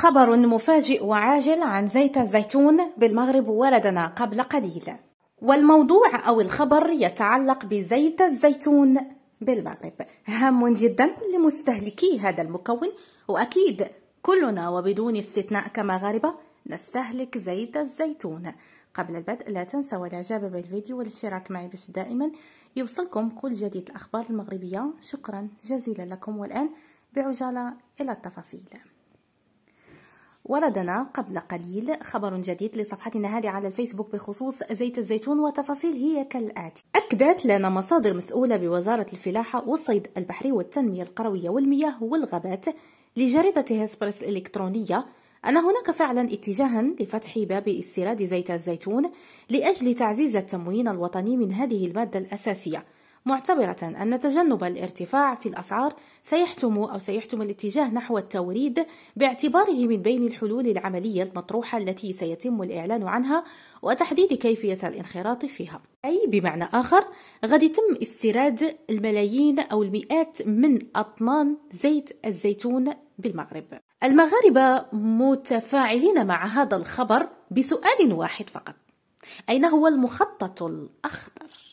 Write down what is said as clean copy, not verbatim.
خبر مفاجئ وعاجل عن زيت الزيتون بالمغرب وردنا قبل قليل، والموضوع أو الخبر يتعلق بزيت الزيتون بالمغرب، هام جدا لمستهلكي هذا المكون، وأكيد كلنا وبدون استثناء كمغاربة نستهلك زيت الزيتون. قبل البدء لا تنسوا الاعجاب بالفيديو والاشتراك معي باش دائما يوصلكم كل جديد الأخبار المغربية. شكرا جزيلا لكم. والآن بعجالة إلى التفاصيل. وردنا قبل قليل خبر جديد لصفحتنا هذه على الفيسبوك بخصوص زيت الزيتون، وتفاصيل هي كالآتي. أكدت لنا مصادر مسؤولة بوزارة الفلاحة والصيد البحري والتنمية القروية والمياه والغابات لجريدة هسبرس الإلكترونية أن هناك فعلا اتجاها لفتح باب استيراد زيت الزيتون لأجل تعزيز التموين الوطني من هذه المادة الأساسية، معتبرة أن تجنب الارتفاع في الأسعار سيحتم الاتجاه نحو التوريد، باعتباره من بين الحلول العملية المطروحة التي سيتم الإعلان عنها وتحديد كيفية الانخراط فيها. أي بمعنى آخر غد يتم استيراد الملايين أو المئات من أطنان زيت الزيتون بالمغرب. المغاربة متفاعلين مع هذا الخبر بسؤال واحد فقط: أين هو المخطط الأخضر؟